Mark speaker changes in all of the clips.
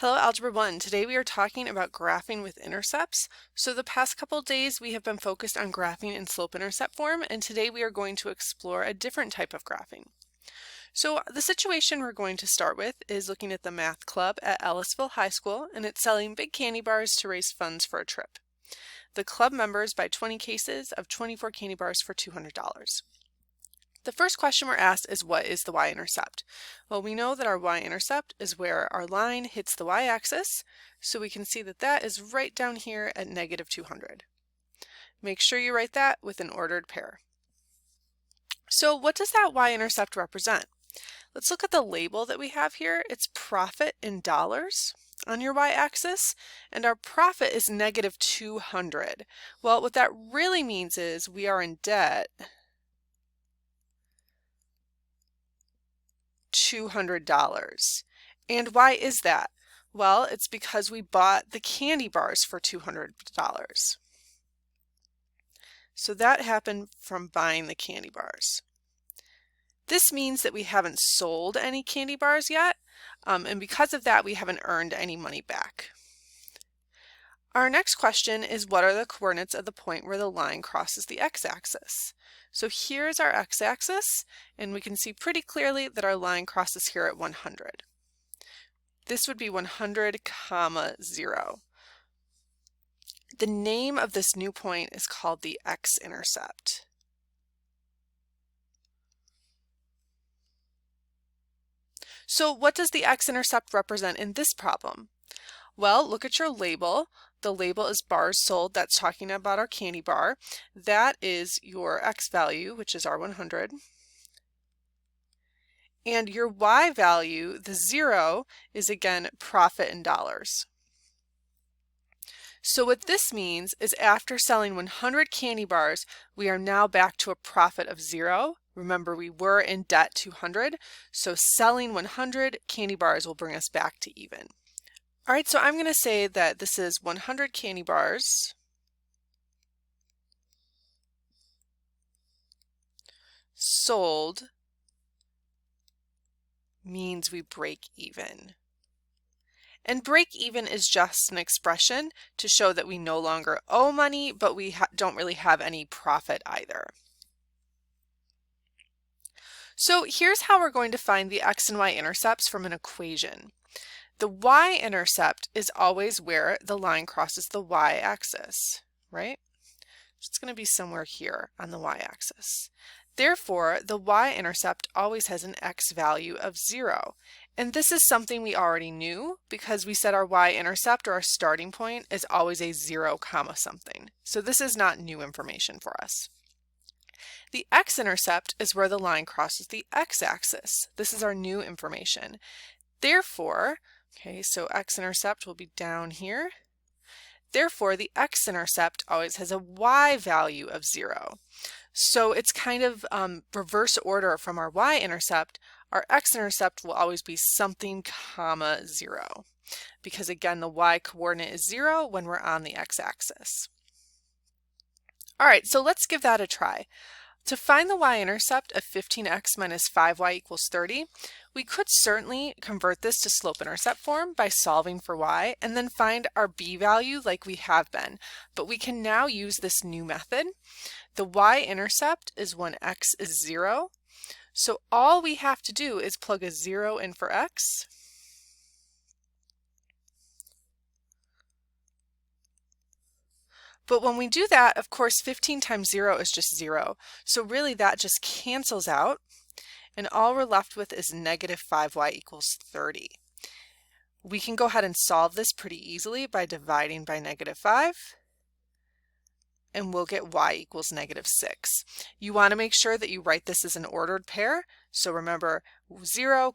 Speaker 1: Hello, Algebra 1. Today we are talking about graphing with intercepts. So the past couple days we have been focused on graphing in slope-intercept form, and today we are going to explore a different type of graphing. So the situation we're going to start with is looking at the math club at Ellisville High School, and it's selling big candy bars to raise funds for a trip. The club members buy 20 cases of 24 candy bars for $200. The first question we're asked is, what is the y-intercept? Well, we know that our y-intercept is where our line hits the y-axis, so we can see that that is right down here at negative 200. Make sure you write that with an ordered pair. So what does that y-intercept represent? Let's look at the label that we have here. It's profit in dollars on your y-axis, and our profit is negative 200. Well, what that really means is we are in debt $200. And why is that? Well, it's because we bought the candy bars for $200. So that happened from buying the candy bars. This means that we haven't sold any candy bars yet, and because of that, we haven't earned any money back. Our next question is, what are the coordinates of the point where the line crosses the x-axis? So here's our x-axis, and we can see pretty clearly that our line crosses here at 100. This would be 100, 0. The name of this new point is called the x-intercept. So what does the x-intercept represent in this problem? Well, look at your label. The label is bars sold. That's talking about our candy bar. That is your x value, which is our 100. And your y value, the 0, is again profit in dollars. So what this means is after selling 100 candy bars, we are now back to a profit of 0. Remember, we were in debt 200, so selling 100 candy bars will bring us back to even. All right, so I'm going to say that this is 100 candy bars sold means we break even. And break even is just an expression to show that we no longer owe money, but we don't really have any profit either. So here's how we're going to find the x and y intercepts from an equation. The y-intercept is always where the line crosses the y-axis, right? So it's going to be somewhere here on the y-axis. Therefore, the y-intercept always has an x value of 0. And this is something we already knew because we said our y-intercept, or our starting point, is always a 0, something. So this is not new information for us. The x-intercept is where the line crosses the x-axis. This is our new information. Therefore, okay, so x-intercept will be down here. Therefore, the x-intercept always has a y value of 0. So it's kind of reverse order from our y-intercept. Our x-intercept will always be something, 0. Because again, the y coordinate is 0 when we're on the x-axis. All right, so let's give that a try. To find the y-intercept of 15x minus 5y equals 30, we could certainly convert this to slope-intercept form by solving for y and then find our b value like we have been. But we can now use this new method. The y-intercept is when x is 0. So all we have to do is plug a 0 in for x. But when we do that, of course, 15 times 0 is just 0. So really that just cancels out. And all we're left with is negative 5y equals 30. We can go ahead and solve this pretty easily by dividing by negative 5. And we'll get y equals negative 6. You want to make sure that you write this as an ordered pair. So remember 0,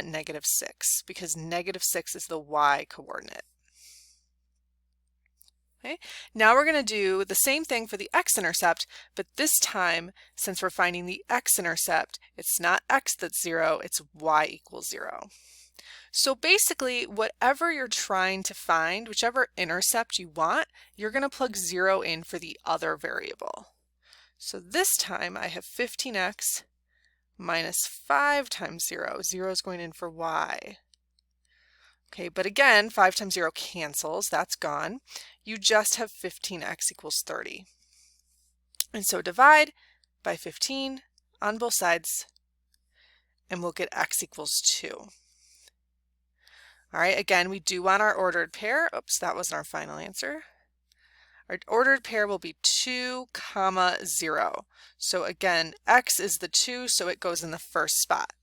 Speaker 1: negative 6, because negative 6 is the y coordinate. Okay. Now we're going to do the same thing for the x-intercept, but this time, since we're finding the x-intercept, it's not x that's 0, it's y equals 0. So basically, whatever you're trying to find, whichever intercept you want, you're going to plug 0 in for the other variable. So this time I have 15x minus 5 times 0. 0 is going in for y. Okay, but again, 5 times 0 cancels, that's gone. You just have 15x equals 30. And so divide by 15 on both sides, and we'll get x equals 2. All right, again, we do want our ordered pair. Oops, that wasn't our final answer. Our ordered pair will be 2, 0. So again, x is the 2, so it goes in the first spot.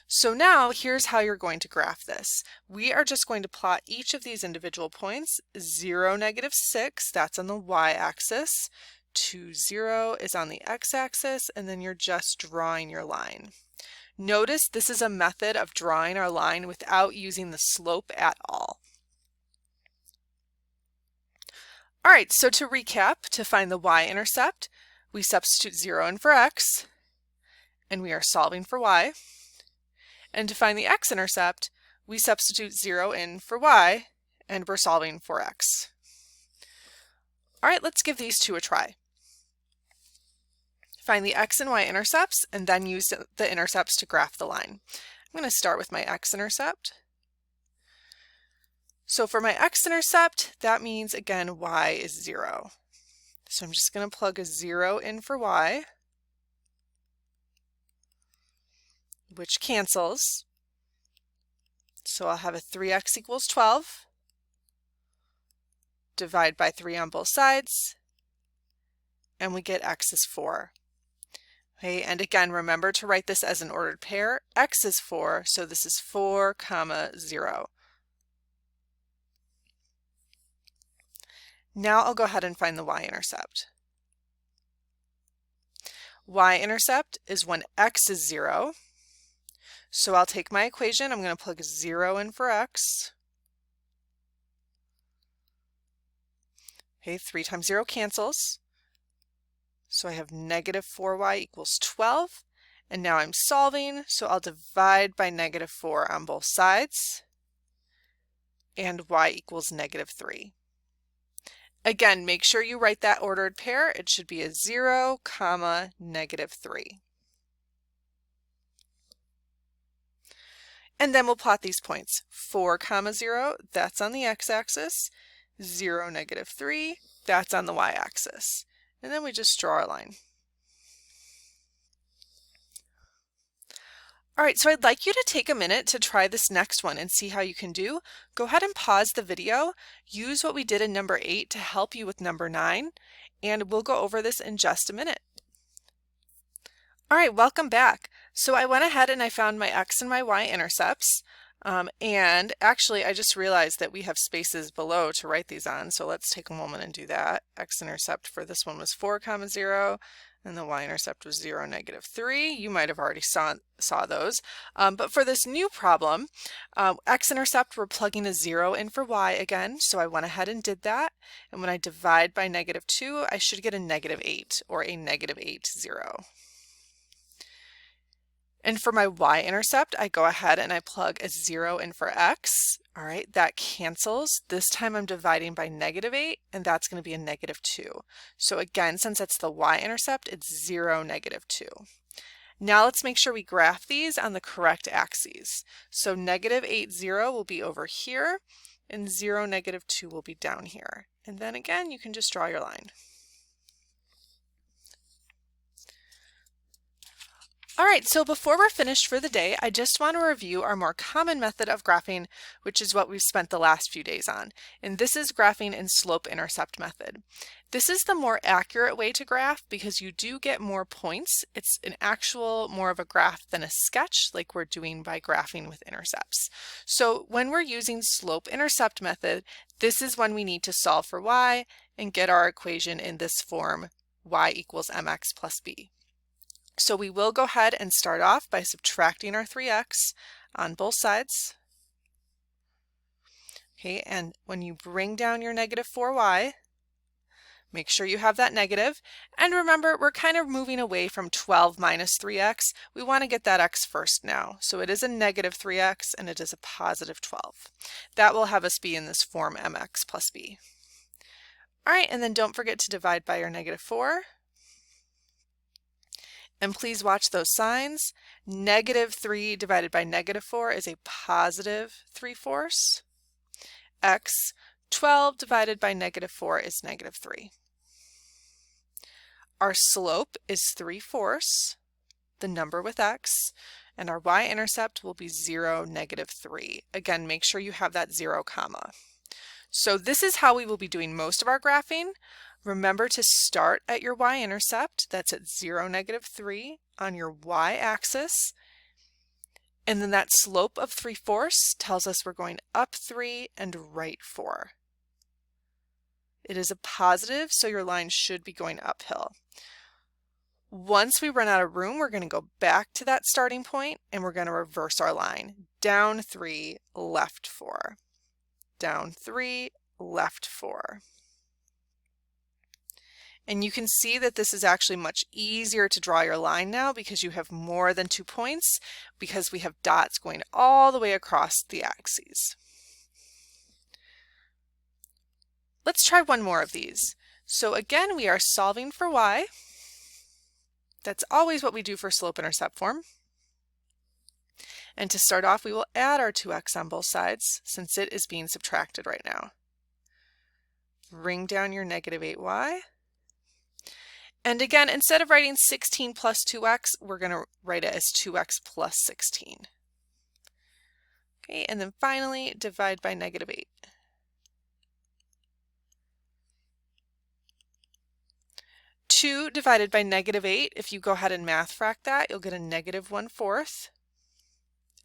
Speaker 1: So now here's how you're going to graph this. We are just going to plot each of these individual points. 0, -6, that's on the y-axis. 2, 0 is on the x-axis, and then you're just drawing your line. Notice this is a method of drawing our line without using the slope at all. All right, so to recap, to find the y-intercept, we substitute 0 in for x, and we are solving for y. And to find the x-intercept, we substitute 0 in for y, and we're solving for x. All right, let's give these two a try. Find the x and y-intercepts, and then use the intercepts to graph the line. I'm going to start with my x-intercept. So for my x-intercept, that means, again, y is 0. So I'm just going to plug a 0 in for y, which cancels. So I'll have a 3x equals 12. Divide by 3 on both sides, and we get x is 4. Okay, and again, remember to write this as an ordered pair. X is 4, so this is 4, 0. Now I'll go ahead and find the y-intercept. Y-intercept is when x is 0. So I'll take my equation, I'm going to plug 0 in for x. Okay, 3 times 0 cancels. So I have -4y equals 12. And now I'm solving, so I'll divide by -4 on both sides. And y equals -3. Again, make sure you write that ordered pair. It should be a 0, -3. And then we'll plot these points. 4, 0, that's on the x-axis. 0, -3, that's on the y-axis. And then we just draw our line. All right, so I'd like you to take a minute to try this next one and see how you can do. Go ahead and pause the video. Use what we did in number 8 to help you with number 9, and we'll go over this in just a minute. All right, welcome back. So I went ahead and I found my x and my y-intercepts. And actually, I just realized that we have spaces below to write these on. So let's take a moment and do that. X-intercept for this one was 4, 0, and the y-intercept was 0, -3. You might have already saw those. But for this new problem, x-intercept, we're plugging a 0 in for y again. So I went ahead and did that. And when I divide by -2, I should get a -8 or a -8, 0. And for my y-intercept, I go ahead and I plug a 0 in for x. All right, that cancels. This time I'm dividing by -8, and that's going to be a -2. So again, since it's the y-intercept, it's 0, -2. Now let's make sure we graph these on the correct axes. So -8, 0 will be over here, and 0, -2 will be down here. And then again, you can just draw your line. All right, so before we're finished for the day, I just want to review our more common method of graphing, which is what we've spent the last few days on. And this is graphing in slope-intercept method. This is the more accurate way to graph because you do get more points. It's an actual more of a graph than a sketch like we're doing by graphing with intercepts. So when we're using slope-intercept method, this is when we need to solve for y and get our equation in this form, y equals mx plus b. So we will go ahead and start off by subtracting our 3x on both sides. Okay, and when you bring down your -4y, make sure you have that negative. And remember, we're kind of moving away from 12 minus 3x. We want to get that x first now. So it is a -3x and it is a positive 12. That will have us be in this form mx plus b. All right, and then don't forget to divide by your -4. And please watch those signs. -3 divided by -4 is a positive 3/4. X, 12 divided by -4 is -3. Our slope is 3/4, the number with X, and our y-intercept will be 0, -3. Again, make sure you have that 0, comma. So this is how we will be doing most of our graphing. Remember to start at your y-intercept, that's at 0, -3 on your y-axis. And then that slope of 3/4 tells us we're going up 3 and right 4. It is a positive, so your line should be going uphill. Once we run out of room, we're going to go back to that starting point and we're going to reverse our line. Down 3, left 4. Down 3, left 4. And you can see that this is actually much easier to draw your line now because you have more than 2 points, because we have dots going all the way across the axes. Let's try one more of these. So again, we are solving for y. That's always what we do for slope-intercept form. And to start off, we will add our 2x on both sides since it is being subtracted right now. Bring down your -8y. And again, instead of writing 16 plus 2x, we're going to write it as 2x plus 16. Okay, and then finally, divide by -8. Two divided by -8, if you go ahead and math frac that, you'll get a -1/4.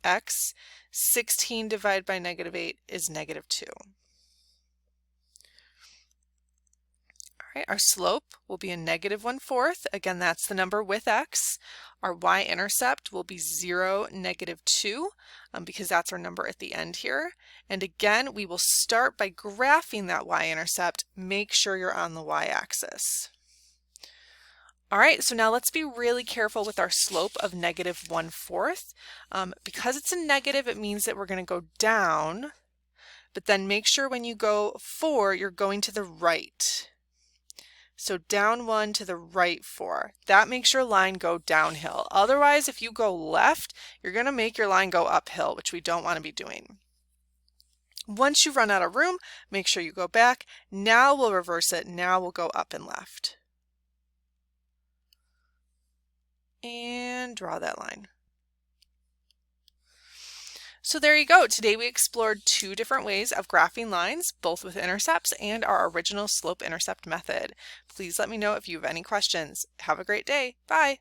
Speaker 1: X. 16 divided by -8 is -2. All right, our slope will be a -1/4. Again, that's the number with X. Our y-intercept will be 0, -2, because that's our number at the end here. And again, we will start by graphing that y-intercept. Make sure you're on the y-axis. All right, so now let's be really careful with our slope of -1/4. Because it's a negative, it means that we're going to go down, but then make sure when you go 4, you're going to the right. So down 1 to the right 4. That makes your line go downhill. Otherwise, if you go left, you're going to make your line go uphill, which we don't want to be doing. Once you run out of room, make sure you go back. Now we'll reverse it. Now we'll go up and left. And draw that line. So there you go. Today we explored 2 different ways of graphing lines, both with intercepts and our original slope-intercept method. Please let me know if you have any questions. Have a great day. Bye.